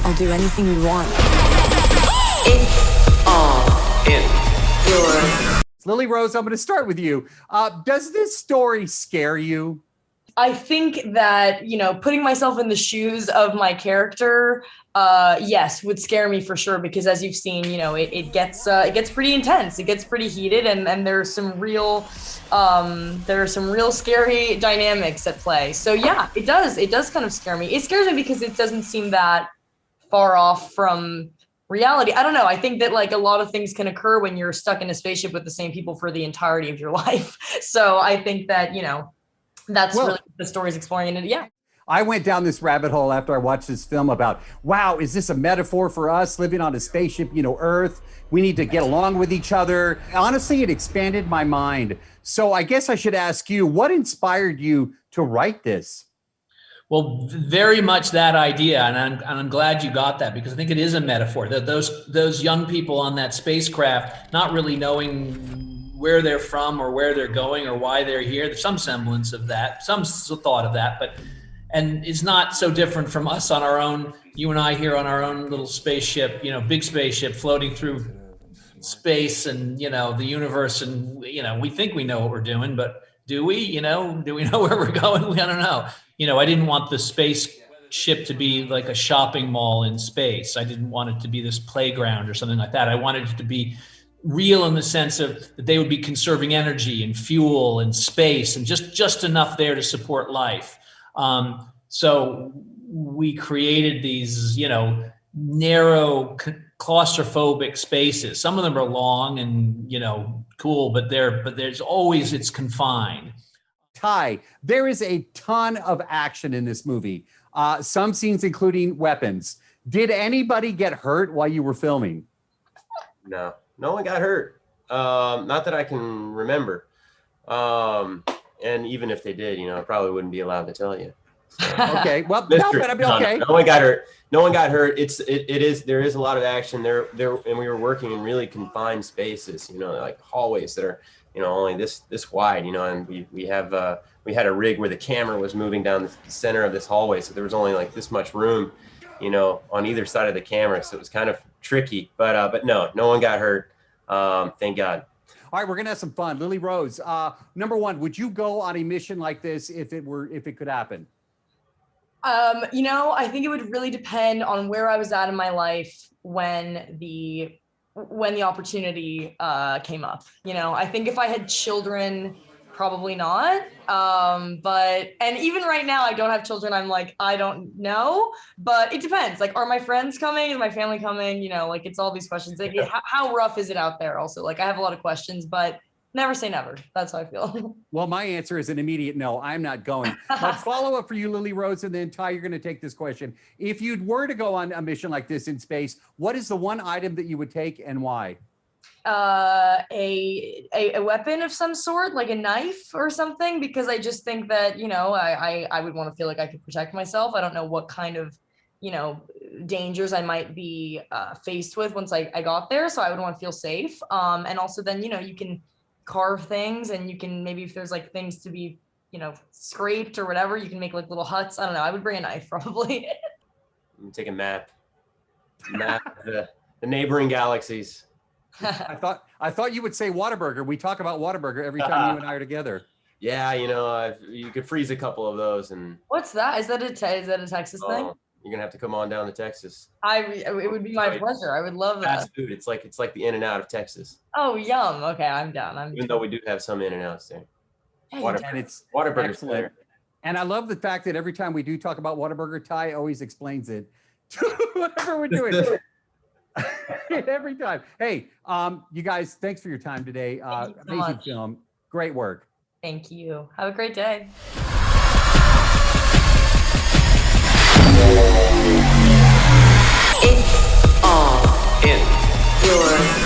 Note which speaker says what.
Speaker 1: I'll do anything you want.
Speaker 2: It's all in your...
Speaker 3: Lily Rose, I'm going to start with you. Does this story scare you?
Speaker 4: I think that, putting myself in the shoes of my character, yes, would scare me for sure. Because as you've seen, it gets pretty intense. It gets pretty heated, and there's some real scary dynamics at play. So yeah, it does kind of scare me. It scares me because it doesn't seem that far off from reality. I don't know. I think that like a lot of things can occur when you're stuck in a spaceship with the same people for the entirety of your life. So I think that, that's really what the story's exploring. And yeah.
Speaker 3: I went down this rabbit hole after I watched this film about, wow, is this a metaphor for us living on a spaceship, Earth? We need to get along with each other. Honestly, it expanded my mind. So I guess I should ask you, what inspired you to write this?
Speaker 5: Well, very much that idea, and I'm glad you got that, because I think it is a metaphor. That those young people on that spacecraft, not really knowing where they're from or where they're going or why they're here. There's some semblance of that, some thought of that, and it's not so different from us on our own. You and I here on our own little spaceship, big spaceship floating through space and the universe, and we think we know what we're doing, but do we? Do we know where we're going? I don't know. I didn't want the spaceship to be like a shopping mall in space. I didn't want it to be this playground or something like that. I wanted it to be real in the sense of that they would be conserving energy and fuel and space and just enough there to support life. So we created these, narrow claustrophobic spaces. Some of them are long and, cool, but there's always, it's confined.
Speaker 3: Tye, there is a ton of action in this movie. Some scenes including weapons. Did anybody get hurt while you were filming?
Speaker 6: No one got hurt. Not that I can remember. And even if they did, I probably wouldn't be allowed to tell you. So.
Speaker 3: Okay, well, no, but I'd be okay.
Speaker 6: No one got hurt. No one got hurt. There is a lot of action there, and we were working in really confined spaces, like hallways that are, only this wide, and we had a rig where the camera was moving down the center of this hallway, so there was only like this much room, on either side of the camera, so it was kind of tricky. But no one got hurt. Thank God.
Speaker 3: All right, we're gonna have some fun. Lily Rose, number one, would you go on a mission like this if it could happen?
Speaker 4: I think it would really depend on where I was at in my life when the opportunity came up. I think if I had children, probably not. And even right now, I don't have children. I'm like, I don't know, but it depends. Like, are my friends coming? Is my family coming? It's all these questions. Like, how rough is it out there? Also, like, I have a lot of questions, but never say never. That's how I feel.
Speaker 3: Well, my answer is an immediate no. I'm not going. But follow up for you, Lily Rose, and then Tye, you're going to take this question. If you were to go on a mission like this in space, what is the one item that you would take and why?
Speaker 4: A weapon of some sort, like a knife or something, because I just think that, I would want to feel like I could protect myself. I don't know what kind of, dangers I might be faced with once I got there. So I would want to feel safe. And also then, you can carve things, and you can maybe, if there's like things to be, scraped or whatever, you can make like little huts. I don't know. I would bring a knife probably.
Speaker 6: Take a map of the neighboring galaxies.
Speaker 3: I thought you would say Whataburger. We talk about Whataburger every time you and I are together.
Speaker 6: Yeah, you could freeze a couple of those. And
Speaker 4: what's that? Is that a Texas thing?
Speaker 6: You're gonna have to come on down to Texas.
Speaker 4: It would be my pleasure. I would love that.
Speaker 6: Fast food. It's like the In-N-Out of Texas.
Speaker 4: Oh, yum. Okay, I'm down.
Speaker 6: Even though we do have some In-N-Outs there.
Speaker 3: And it's
Speaker 6: Whataburger's there.
Speaker 3: And I love the fact that every time we do talk about Whataburger, Tye always explains it to whatever we're doing. Every time. Hey, you guys, thanks for your time today. Amazing film. Great work.
Speaker 4: Thank you. Have a great day.
Speaker 2: It's all in your